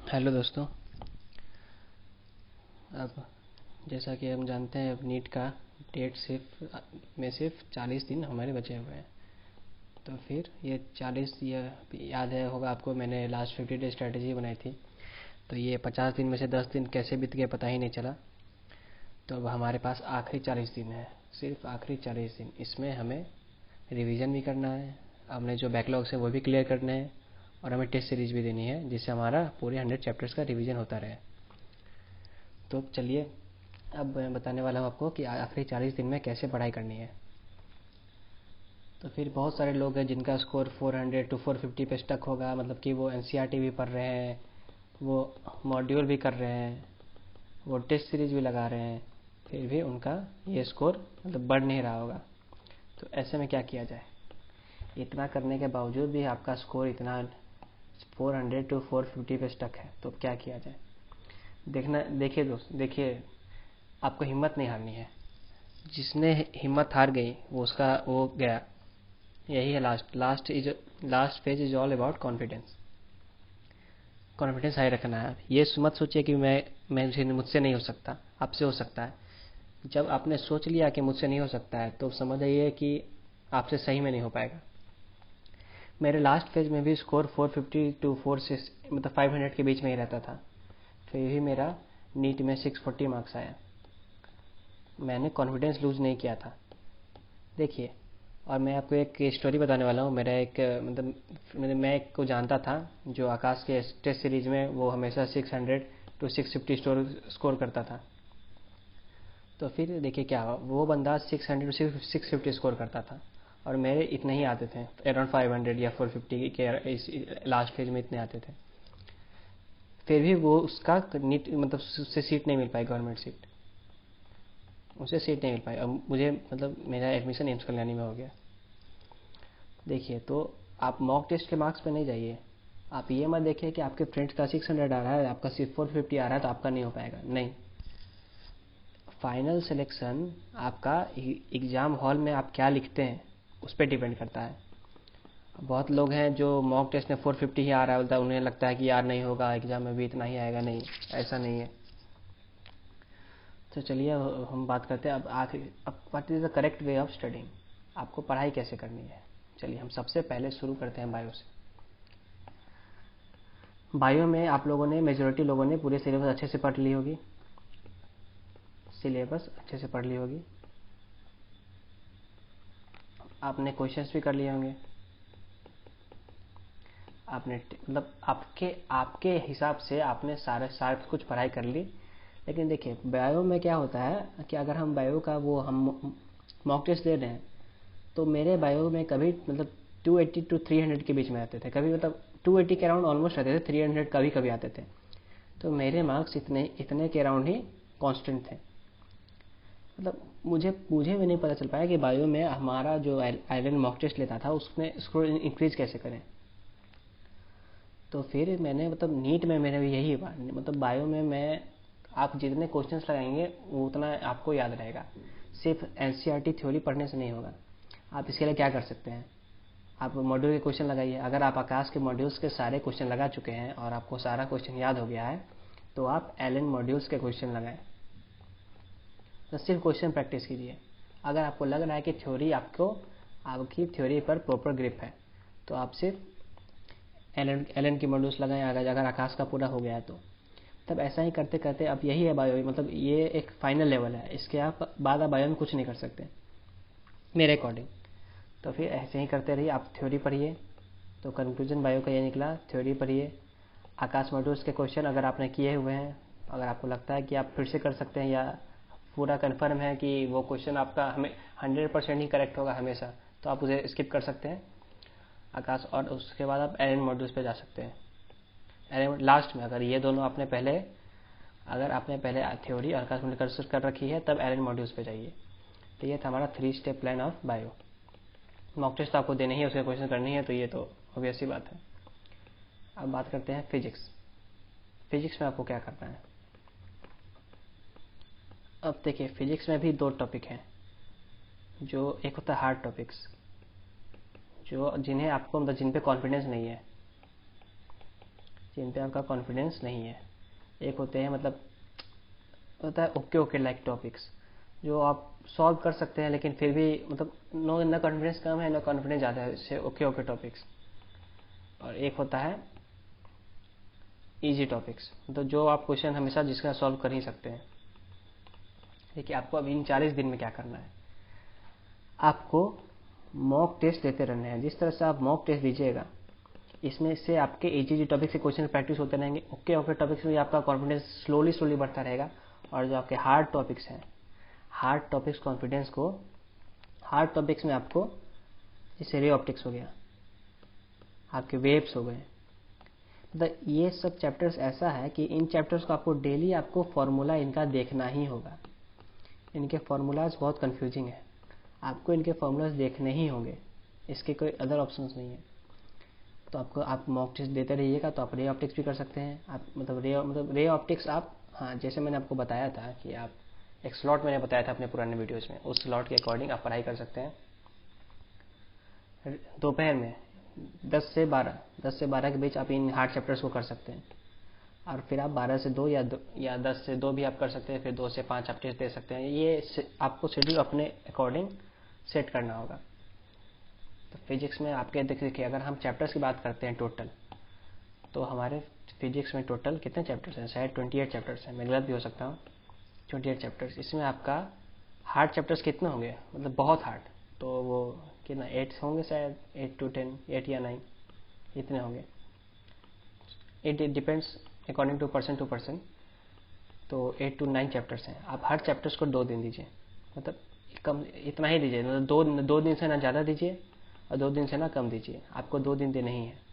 Hello दोस्तों। अब जैसा कि हम जानते हैं, अब नीट का डेट सिर्फ 40 दिन हमारे बचे हुए हैं। तो फिर ये 40, ये याद है होगा आपको, मैंने लास्ट 50 डे स्ट्रेटजी बनाई थी। तो ये 50 दिन में से 10 दिन कैसे बीत गए पता ही नहीं चला। तो अब हमारे पास आखिरी 40 दिन है, सिर्फ आखिरी 40 दिन। इसमें हमें रिवीजन भी करना है, हमने जो बैकलॉग्स है वो भी क्लियर करने हैं, और हमें टेस्ट सीरीज भी देनी है जिससे हमारा पूरे 100 चैप्टर्स का रिवीजन होता रहे। तो चलिए, अब मैं बताने वाला हूँ आपको कि आखिरी 40 दिन में कैसे पढ़ाई करनी है। तो फिर बहुत सारे लोग हैं जिनका स्कोर 400 टू 450 पे स्टक होगा, मतलब कि वो एनसीईआरटी भी पढ़ रहे हैं, वो मॉड्यूल भी कर रहे हैं, वो टेस्ट सीरीज भी लगा रहे हैं, फिर भी उनका ये स्कोर मतलब बढ़ नहीं रहा होगा। तो ऐसे में क्या किया जाए? इतना करने के बावजूद भी आपका स्कोर इतना 400 टू 450 पे स्टक है, तो क्या किया जाए? देखिए दोस्त, देखिए, आपको हिम्मत नहीं हारनी है। जिसने हिम्मत हार गई वो गया। यही है last phase is all about confidence. Confidence high रखना है। ये मत सोचिए कि मैं मुझसे नहीं हो सकता, आपसे हो सकता है। जब आपने सोच लिया कि मुझसे नहीं हो सकता है, तो समझ आइए कि आपसे सही में नहीं हो पाएगा। मेरे लास्ट फेज में भी स्कोर 450 टू 460 मतलब 500 के बीच में ही रहता था, फिर भी मेरा नीट में 640 मार्क्स आया। मैंने कॉन्फिडेंस लूज नहीं किया था। देखिए, और मैं आपको एक स्टोरी बताने वाला हूँ। मेरा एक मैं एक को जानता था जो आकाश के टेस्ट सीरीज में वो हमेशा 600 टू 650 स्कोर करता था। तो फिर देखिए क्या हुआ, वो बंदा 600 टू 650 स्कोर करता था, और मेरे इतने ही आते थे, अराउंड 500 या 450 के लास्ट फेज में इतने आते थे। फिर भी वो उसका नीट मतलब उससे सीट नहीं मिल पाई, गवर्नमेंट सीट उसे सीट नहीं मिल पाई। अब मुझे मतलब मेरा एडमिशन एम्स कल्याणी में हो गया। देखिए, तो आप मॉक टेस्ट के मार्क्स पे नहीं जाइए। आप ये मत देखिए कि आपके फ्रेंड्स का 600 आ रहा है, आपका सिर्फ 450 आ रहा है तो आपका नहीं हो पाएगा। नहीं, फाइनल सिलेक्शन आपका एग्जाम हॉल में आप क्या लिखते हैं उस पर डिपेंड करता है। बहुत लोग हैं जो मॉक टेस्ट में 450 ही आ रहा है, बोलता है, उन्हें लगता है कि यार नहीं होगा, एग्जाम में भी इतना ही आएगा। नहीं, ऐसा नहीं है। तो चलिए, हम बात करते हैं अब आखिर अब what is the correct way of studying. आपको पढ़ाई कैसे करनी है? चलिए, हम सबसे पहले शुरू करते हैं बायो से। बायो में आप लोगों ने, मेजोरिटी लोगों ने पूरे सिलेबस अच्छे से पढ़ ली होगी। सिलेबस अच्छे से पढ़ ली होगी, आपने क्वेश्चंस भी कर लिए होंगे। आपने मतलब आपके आपके हिसाब से आपने सारे कुछ पढ़ाई कर ली। लेकिन देखिए, बायो में क्या होता है कि अगर हम बायो का वो हम मॉक टेस्ट दे रहे हैं, तो मेरे बायो में कभी मतलब 280 टू 300 के बीच में आते थे, कभी मतलब 280 के अराउंड ऑलमोस्ट आते थे, 300 कभी कभी आते थे। तो मेरे मार्क्स इतने इतने के अराउंड ही कांस्टेंट थे। मतलब मुझे भी नहीं पता चल पाया कि बायो में हमारा जो आइलैंड मॉक टेस्ट लेता था उसमें इसको इंक्रीज कैसे करें। तो फिर मैंने मतलब नीट में मेरा भी यही हुआ, मतलब बायो में मैं, आप जितने क्वेश्चंस लगाएंगे वो उतना आपको याद रहेगा। सिर्फ एनसीईआरटी थ्योरी पढ़ने से नहीं होगा। आप इसके लिए क्या कर सकते हैं, आप मॉड्यूल के क्वेश्चन लगाइए। अगर आप आकाश के मॉड्यूल्स के सारे क्वेश्चन लगा चुके हैं और आपको सारा क्वेश्चन याद हो गया है, तो आप एलन मॉड्यूल्स के क्वेश्चन लगाएं। तो सिर्फ क्वेश्चन प्रैक्टिस कीजिए। अगर आपको लग रहा है कि थ्योरी आपकी थ्योरी पर प्रॉपर ग्रिप है, तो आप सिर्फ एलन की मॉड्यूल्स लगाएं। अगर आकाश का पूरा हो गया है तो तब ऐसा ही करते करते, अब यही है बायो, मतलब ये एक फाइनल लेवल है, इसके आप बाद आप बायो में कुछ नहीं कर सकते मेरे अकॉर्डिंग। तो फिर ऐसे ही करते रहिए, आप थ्योरी पढ़िए। तो कंक्लूजन बायो का ये निकला, थ्योरी पढ़िए। आकाश मॉड्यूल्स के क्वेश्चन अगर आपने किए हुए हैं, अगर आपको लगता है कि आप फिर से कर सकते हैं, या पूरा कन्फर्म है कि वो क्वेश्चन आपका हमें 100% ही करेक्ट होगा हमेशा, तो आप उसे स्किप कर सकते हैं आकाश, और उसके बाद आप एरन मॉड्यूल्स पे जा सकते हैं। एरन लास्ट में, अगर आपने पहले थ्योरी और आकाश मॉड्यूल कर रखी है, तब एरन मॉड्यूल्स पे जाइए। तो ये था हमारा 3 step plan of bio. Mock test तो आपको देने ही है, उसके क्वेश्चन करनी है, तो ये तो ऑब्वियस ही बात है। अब बात करते हैं फिजिक्स। फिजिक्स में आपको क्या करना है? अब देखिए, फिजिक्स में भी 2 टॉपिक हैं। जो एक होता है हार्ड टॉपिक्स, जो जिन्हें आपको मतलब जिन पे कॉन्फिडेंस नहीं है, जिन पे आपका कॉन्फिडेंस नहीं है। एक होते हैं मतलब होता है ओके ओके लाइक टॉपिक्स, जो आप सॉल्व कर सकते हैं लेकिन फिर भी मतलब नो ना कॉन्फिडेंस कम है ना कॉन्फिडेंस ज़्यादा है, इससे ओके ओके टॉपिक्स। और एक होता है इजी टॉपिक्स, मतलब जो आप क्वेश्चन हमेशा जिसका सॉल्व कर ही सकते हैं। देखिए आपको अब इन 40 दिन में क्या करना है, आपको मॉक टेस्ट देते रहने हैं। जिस तरह से आप मॉक टेस्ट दीजिएगा, इसमें से आपके इजी टॉपिक से क्वेश्चन प्रैक्टिस होते रहेंगे। ओके ओके टॉपिक्स में आपका कॉन्फिडेंस स्लोली स्लोली बढ़ता रहेगा। और जो आपके हार्ड टॉपिक्स हैं, हार्ड टॉपिक्स कॉन्फिडेंस को, हार्ड टॉपिक्स में आपको जैसे रे ऑप्टिक्स हो गया, आपके वेव्स हो गए, मतलब ये सब चैप्टर्स ऐसा है कि इन चैप्टर्स को आपको डेली आपको फॉर्मूला इनका देखना ही होगा। इनके फार्मूलाज बहुत कंफ्यूजिंग है, आपको इनके फार्मूलाज देखने ही होंगे, इसके कोई अदर ऑप्शंस नहीं है। तो आपको आप मॉक टेस्ट देते रहिएगा तो आप रे ऑप्टिक्स भी कर सकते हैं। आप मतलब रे ऑप्टिक्स आप, हाँ जैसे मैंने आपको बताया था कि आप एक स्लॉट मैंने बताया था अपने पुराने वीडियोस में, उस स्लॉट के अकॉर्डिंग आप पढ़ाई कर सकते हैं। दोपहर में 10 से 12 के बीच आप इन हार्ड चैप्टर्स को कर सकते हैं। और फिर आप 12 से 2 या 10 से 2 भी आप कर सकते हैं, फिर 2 से 5 आप टेस्ट दे सकते हैं। ये आपको शेड्यूल अपने अकॉर्डिंग सेट करना होगा। तो फिजिक्स में आपके देखिए अगर हम चैप्टर्स की बात करते हैं टोटल, तो हमारे फिजिक्स में टोटल कितने चैप्टर्स हैं, शायद 28 चैप्टर्स हैं, मैं गलत भी हो सकता हूँ। 28 चैप्टर्स, इसमें आपका हार्ड चैप्टर्स कितने होंगे, मतलब बहुत हार्ड, तो वो कितना 8 होंगे शायद, 8 to 10, 8 या 9 इतने होंगे। It depends according to person. तो 8 to 9 चैप्टर्स हैं। आप हर चैप्टर्स को 2 दिन दीजिए, मतलब कम इतना ही दीजिए, मतलब दो दिन से ना ज़्यादा दीजिए और 2 दिन से ना कम दीजिए। आपको 2 दिन देने ही है।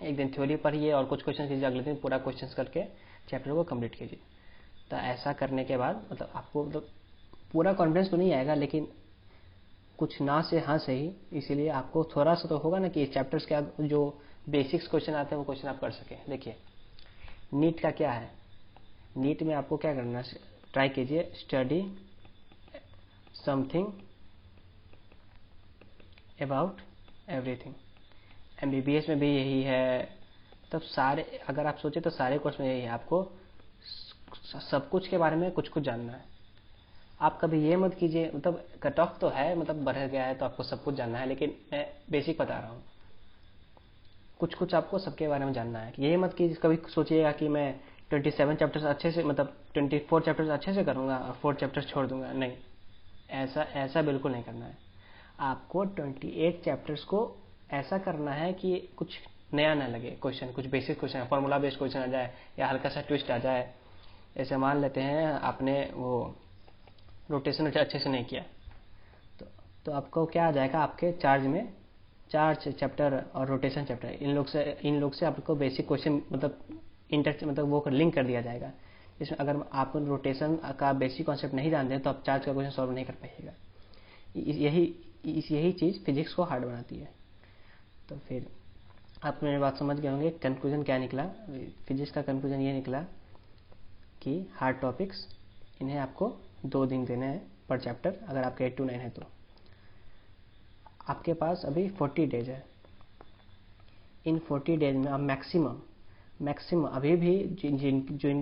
एक दिन थ्योरी पढ़िए और कुछ क्वेश्चन कीजिए, अगले दिन पूरा क्वेश्चन करके चैप्टर को कंप्लीट कीजिए। तो ऐसा करने के बाद मतलब आपको मतलब पूरा कॉन्फिडेंस तो नहीं आएगा, लेकिन कुछ ना से हाँ सही, इसीलिए आपको थोड़ा सा तो होगा ना कि चैप्टर्स के जो बेसिक्स क्वेश्चन आते हैं वो क्वेश्चन आप कर सकें। देखिए नीट का क्या है, नीट में आपको क्या करना है, ट्राई कीजिए study something about everything. MBBS में भी यही है, तब सारे अगर आप सोचे तो सारे कोर्स में यही है, आपको सब कुछ के बारे में कुछ कुछ जानना है। आप कभी ये मत कीजिए, मतलब कट ऑफ तो है, मतलब बढ़ गया है तो आपको सब कुछ जानना है, लेकिन मैं बेसिक बता रहा हूँ, कुछ कुछ आपको सबके बारे में जानना है। ये मत कीजिए कभी सोचिएगा कि मैं 27 चैप्टर्स अच्छे से, मतलब 24 चैप्टर्स अच्छे से करूँगा और 4 चैप्टर्स छोड़ दूंगा, नहीं, ऐसा बिल्कुल नहीं करना है। आपको 28 चैप्टर्स को ऐसा करना है कि कुछ नया ना लगे क्वेश्चन, कुछ basic question, formula based question आ जाए या हल्का सा ट्विस्ट आ जाए। ऐसे मान लेते हैं आपने वो रोटेशन अच्छे से नहीं किया, तो आपको क्या आ जाएगा, आपके चार्ज में चार्ज चैप्टर और रोटेशन चैप्टर, इन लोग से आपको बेसिक क्वेश्चन मतलब वो लिंक कर दिया जाएगा। इसमें अगर आप रोटेशन का बेसिक कॉन्सेप्ट नहीं जानते हैं तो आप चार्ज का क्वेश्चन सॉल्व नहीं कर पाइएगा। यही चीज़ फिजिक्स को हार्ड बनाती है। तो फिर आप मेरी बात समझ गए होंगे, कंक्लूजन क्या निकला। फिजिक्स का कंक्लूजन ये निकला कि हार्ड टॉपिक्स इन्हें आपको 2 दिन देने हैं पर चैप्टर, अगर आपके 8 to 9 है तो। आपके पास अभी 40 डेज है। इन 40 डेज में आप मैक्सिमम अभी भी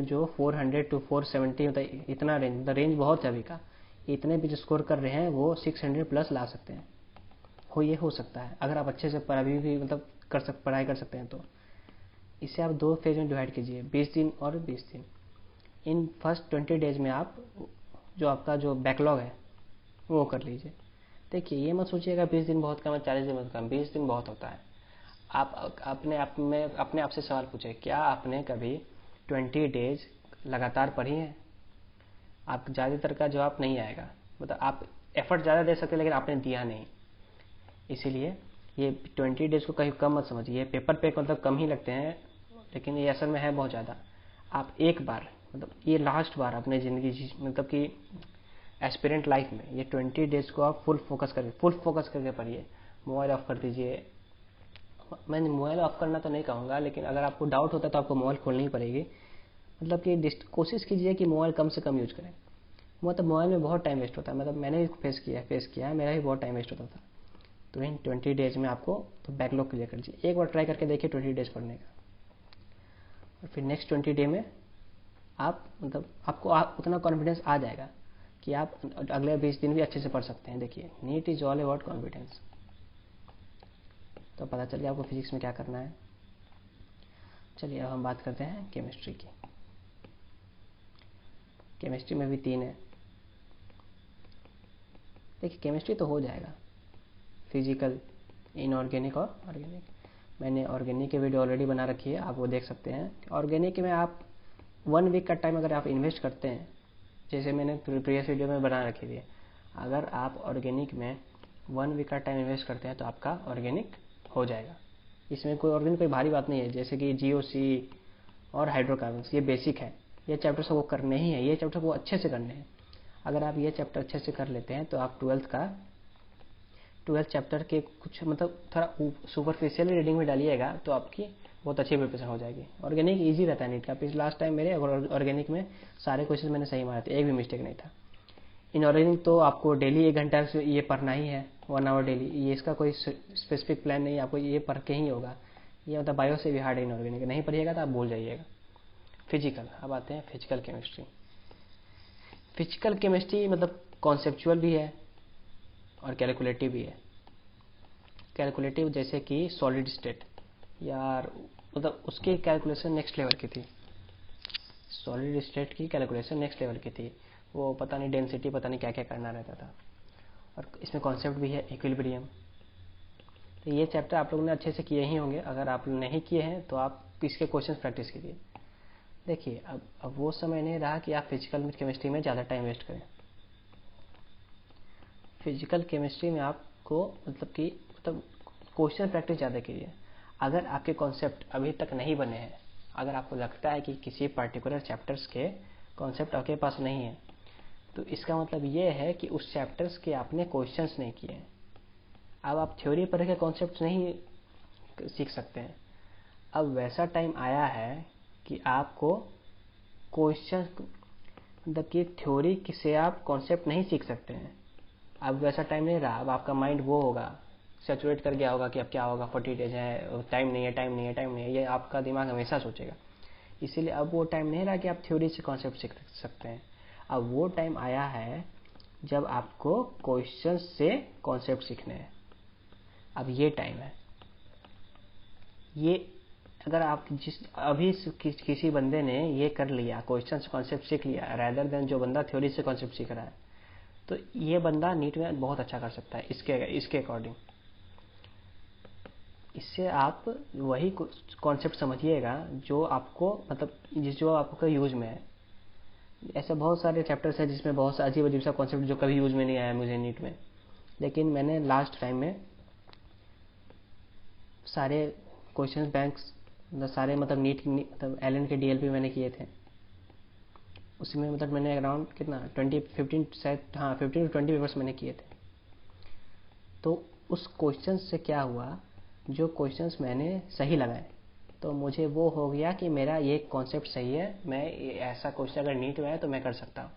जो 400 to 470 मतलब इतना रेंज, मतलब रेंज बहुत है अभी का, इतने भी जो स्कोर कर रहे हैं वो 600 प्लस ला सकते हैं। ये हो सकता है अगर आप अच्छे से अभी भी मतलब पढ़ाई कर सकते हैं तो। इसे आप 2 फेज में डिवाइड कीजिए, 20 दिन और 20 दिन। इन फर्स्ट 20 डेज में आप जो आपका जो बैकलॉग है वो कर लीजिए। देखिए ये मत सोचिएगा 20 दिन बहुत कम है, 40 दिन बहुत कम, 20 दिन बहुत होता है। आप अपने आप से सवाल पूछे, क्या आपने कभी 20 डेज लगातार पढ़ी है? आप ज़्यादातर का जवाब नहीं आएगा, मतलब आप एफर्ट ज़्यादा दे सकते लेकिन आपने दिया नहीं। इसीलिए ये 20 डेज को कहीं कम मत समझिए। पेपर पे मतलब कम ही लगते हैं, लेकिन ये असल में है बहुत ज़्यादा। आप एक बार मतलब ये लास्ट बार अपने ज़िंदगी मतलब कि एस्पिरेंट लाइफ में ये 20 डेज को आप फुल फोकस करके पढ़िए। मोबाइल ऑफ कर दीजिए। मैं मोबाइल ऑफ करना तो नहीं कहूँगा, लेकिन अगर आपको डाउट होता है तो आपको मोबाइल खोलनी ही पड़ेगी। मतलब कि कोशिश कीजिए कि मोबाइल कम से कम यूज करें। मतलब मोबाइल में बहुत टाइम वेस्ट होता है, मतलब मैंने भी फेस किया है, मेरा भी बहुत टाइम वेस्ट होता था। तो इन 20 डेज में आपको तो बैकलॉग क्लियर कर लीजिए। एक बार ट्राई करके देखिए 20 डेज पढ़ने का। और फिर नेक्स्ट 20 डे में आप मतलब आपको उतना कॉन्फिडेंस आ जाएगा कि आप अगले 20 दिन भी अच्छे से पढ़ सकते हैं। देखिए, NEET is all about confidence. तो पता चल गया आपको फिजिक्स में क्या करना है। चलिए अब हम बात करते हैं केमिस्ट्री की। केमिस्ट्री में भी 3 है। देखिए, केमिस्ट्री तो हो जाएगा, फिजिकल, इनऑर्गेनिक और ऑर्गेनिक। मैंने ऑर्गेनिक की वीडियो ऑलरेडी बना रखी है, आप वो देख सकते हैं। ऑर्गेनिक में आप 1 वीक का टाइम अगर आप इन्वेस्ट करते हैं, जैसे मैंने प्रीवियस वीडियो में बना रखी थी, अगर आप ऑर्गेनिक में 1 वीक का टाइम इन्वेस्ट करते हैं तो आपका ऑर्गेनिक हो जाएगा। इसमें कोई ऑर्गेनिक कोई भारी बात नहीं है। जैसे कि GOC और हाइड्रोकार्बन्स, ये बेसिक है, ये चैप्टर सबको करने ही है, ये चैप्टर को अच्छे से करने हैं। अगर आप ये चैप्टर अच्छे से कर लेते हैं तो आप 12th चैप्टर के कुछ मतलब थोड़ा सुपरफिशियल रीडिंग में डालिएगा तो आपकी बहुत अच्छी प्रिपरेशन हो जाएगी। ऑर्गेनिक इजी रहता है नीट का। लास्ट टाइम मेरे ऑर्गेनिक में सारे क्वेश्चन मैंने सही मारे थे, एक भी मिस्टेक नहीं था। इनऑर्गेनिक तो आपको डेली 1 घंटा से ये पढ़ना ही है, 1 आवर डेली। ये इसका कोई स्पेसिफिक प्लान नहीं, आपको ये पढ़ के ही होगा। ये मतलब बायो से भी हार्ड है इनऑर्गेनिक, नहीं पढ़िएगा तो आप भूल जाइएगा। फिजिकल, अब आते हैं फिजिकल केमिस्ट्री। फिजिकल केमिस्ट्री मतलब कॉन्सेप्चुअल भी है और कैलकुलेटिव भी है। कैलकुलेटिव जैसे कि सॉलिड स्टेट, यार मतलब उसकी कैलकुलेशन नेक्स्ट लेवल की थी। सॉलिड स्टेट की कैलकुलेशन नेक्स्ट लेवल की थी। वो पता नहीं डेंसिटी, पता नहीं क्या क्या करना रहता था। और इसमें कॉन्सेप्ट भी है इक्विलिब्रियम। तो ये चैप्टर आप लोगों ने अच्छे से किए ही होंगे। अगर आप नहीं किए हैं तो आप इसके क्वेश्चन प्रैक्टिस कीजिए। देखिए, अब वो समय नहीं रहा कि आप फिजिकल केमिस्ट्री में ज़्यादा टाइम वेस्ट करें। फिजिकल केमिस्ट्री में आपको मतलब क्वेश्चन प्रैक्टिस ज़्यादा कीजिए। अगर आपके कॉन्सेप्ट अभी तक नहीं बने हैं, अगर आपको लगता है कि किसी पर्टिकुलर चैप्टर्स के कॉन्सेप्ट आपके पास नहीं है, तो इसका मतलब ये है कि उस चैप्टर्स के आपने क्वेश्चंस नहीं किए हैं। अब आप थ्योरी पढ़ के कॉन्सेप्ट नहीं सीख सकते हैं। अब वैसा टाइम आया है कि आपको क्वेश्चन मतलब कि थ्योरी से आप कॉन्सेप्ट नहीं सीख सकते हैं। अब वैसा टाइम नहीं रहा। अब आपका माइंड वो होगा, सैचुरेट कर गया होगा कि अब क्या होगा, 40 डेज है, टाइम नहीं है, टाइम नहीं है, टाइम नहीं है, ये आपका दिमाग हमेशा सोचेगा। इसीलिए अब वो टाइम नहीं रहा कि आप थ्योरी से कॉन्सेप्ट सीख सकते हैं। अब वो टाइम आया है जब आपको क्वेश्चन से कॉन्सेप्ट सीखने हैं। अब ये टाइम है। ये अगर आप अभी किसी बंदे ने ये कर लिया, क्वेश्चन से कॉन्सेप्ट सीख लिया, रैदर देन जो बंदा थ्योरी से कॉन्सेप्ट सीख रहा है, तो ये बंदा नीट में बहुत अच्छा कर सकता है इसके अकॉर्डिंग। इससे आप वही कॉन्सेप्ट समझिएगा जो आपको मतलब जो आपको यूज में है। ऐसे बहुत सारे चैप्टर्स हैं जिसमें बहुत सा अजीब सा कॉन्सेप्ट जो कभी यूज में नहीं आया मुझे नीट में, लेकिन मैंने लास्ट टाइम में सारे क्वेश्चन बैंक्स सारे मतलब नीट मतलब एलन के DLP मैंने किए थे। उसमें मतलब मैंने अराउंड कितना 15 शायद, हाँ 15 to 20 पेपर्स मैंने किए थे। तो उस क्वेश्चन से क्या हुआ, जो क्वेश्चंस मैंने सही लगाए तो मुझे वो हो गया कि मेरा ये कॉन्सेप्ट सही है, मैं ऐसा क्वेश्चन अगर नीट में है तो मैं कर सकता हूँ।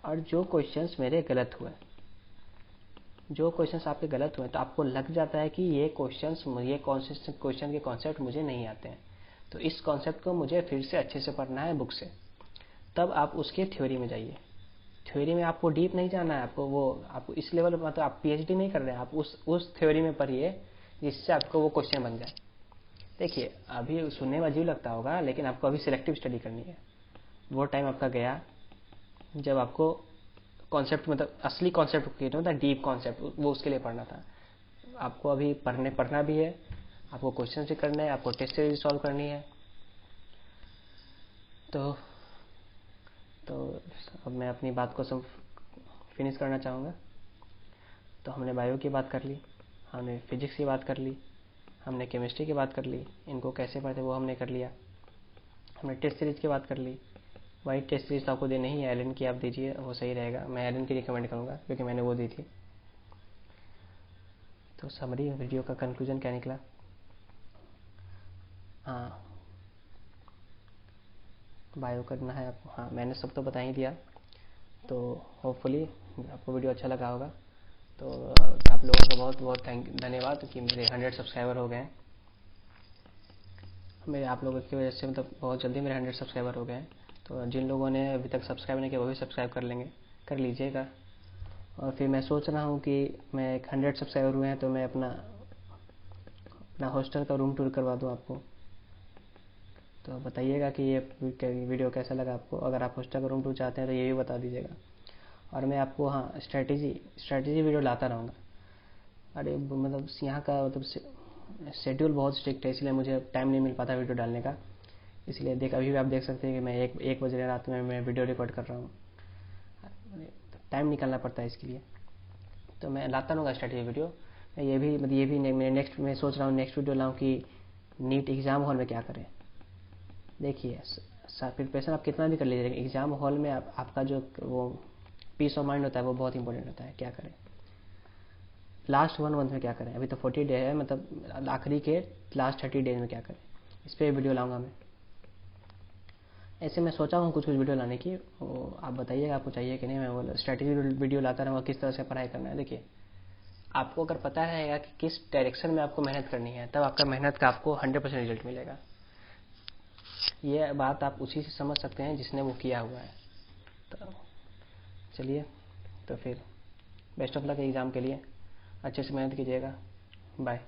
और जो क्वेश्चंस मेरे गलत हुए, जो क्वेश्चंस आपके गलत हुए, तो आपको लग जाता है कि ये क्वेश्चन के कॉन्सेप्ट मुझे नहीं आते हैं, तो इस कॉन्सेप्ट को मुझे फिर से अच्छे से पढ़ना है बुक से। तब आप उसके थ्योरी में जाइए। थ्योरी में आपको डीप नहीं जाना है, आपको इस लेवल पर मतलब आप PhD नहीं कर रहे हैं, आप उस थ्योरी में पढ़िए जिससे आपको वो क्वेश्चन बन जाए। देखिए, अभी सुनने में अजीब लगता होगा, लेकिन आपको अभी सिलेक्टिव स्टडी करनी है। वो टाइम आपका गया जब आपको कॉन्सेप्ट मतलब असली कॉन्सेप्ट मतलब डीप कॉन्सेप्ट वो उसके लिए पढ़ना था। आपको अभी पढ़ना भी है, आपको क्वेश्चन भी करना है, आपको टेस्ट सीरीज सॉल्व करनी है। तो अब मैं अपनी बात को सब फिनिश करना चाहूँगा। तो हमने बायो की बात कर ली, हमने फिजिक्स की बात कर ली, हमने केमिस्ट्री की बात कर ली, इनको कैसे पढ़ते वो हमने कर लिया, हमने टेस्ट सीरीज की बात कर ली। वही टेस्ट सीरीज तो आपको देनी ही है, एलन की आप दीजिए, वो सही रहेगा। मैं एलन की रिकमेंड करूँगा क्योंकि मैंने वो दी थी। तो समरी वीडियो का कंक्लूजन क्या निकला? हाँ, बायो करना है आपको, हाँ मैंने सब तो बता ही दिया। तो होपफुली आपको वीडियो अच्छा लगा होगा। तो आप लोगों का बहुत बहुत धन्यवाद कि मेरे 100 सब्सक्राइबर हो गए हैं। मेरे आप लोगों की वजह से मतलब बहुत जल्दी मेरे 100 सब्सक्राइबर हो गए हैं। तो जिन लोगों ने अभी तक सब्सक्राइब नहीं किया वो भी सब्सक्राइब कर लीजिएगा। और फिर मैं सोच रहा हूँ कि मैं 100 सब्सक्राइबर हुए हैं तो मैं अपना अपना हॉस्टल का रूम टूर करवा दूँ आपको। तो बताइएगा कि ये वीडियो कैसा लगा आपको। अगर आप हॉस्टल का रूम टूर चाहते हैं तो ये भी बता दीजिएगा। और मैं आपको हाँ स्ट्रैटेजी वीडियो लाता रहूँगा। अरे मतलब यहाँ का मतलब शेड्यूल बहुत स्ट्रिक्ट है, इसलिए मुझे टाइम नहीं मिल पाता वीडियो डालने का। इसलिए अभी भी आप देख सकते हैं कि मैं एक बज रहे रात में मैं वीडियो रिकॉर्ड कर रहा हूँ। टाइम निकालना पड़ता है इसके लिए। तो मैं लाता रहूँगा स्ट्रैटेजी वीडियो। ये भी मैं सोच रहा हूँ नेक्स्ट वीडियो लाऊँ कि नीट एग्ज़ाम हॉल में क्या करें। देखिए प्रिपरेशन आप कितना भी कर लीजिए, एग्ज़ाम हॉल में आपका जो वो पीस ऑफ माइंड होता है वो बहुत इंपॉर्टेंट होता है। क्या करें लास्ट 1 मंथ में, क्या करें, अभी तो 40 डे है, मतलब आखिरी के लास्ट 30 डेज में क्या करें, इस पर वीडियो लाऊंगा मैं। ऐसे मैं सोचा हूँ कुछ वीडियो लाने की। वो आप बताइएगा आपको चाहिए कि नहीं। मैं वो स्ट्रैटेजी वीडियो लाता रहूँगा किस तरह से पढ़ाई करना है। देखिए आपको अगर पता रहेगा कि किस डायरेक्शन में आपको मेहनत करनी है तब आपका मेहनत का आपको 100% रिजल्ट मिलेगा। ये बात आप उसी से समझ सकते हैं जिसने वो किया हुआ है। तो चलिए, तो फिर बेस्ट ऑफ लक एग्ज़ाम के लिए, अच्छे से मेहनत कीजिएगा। बाय।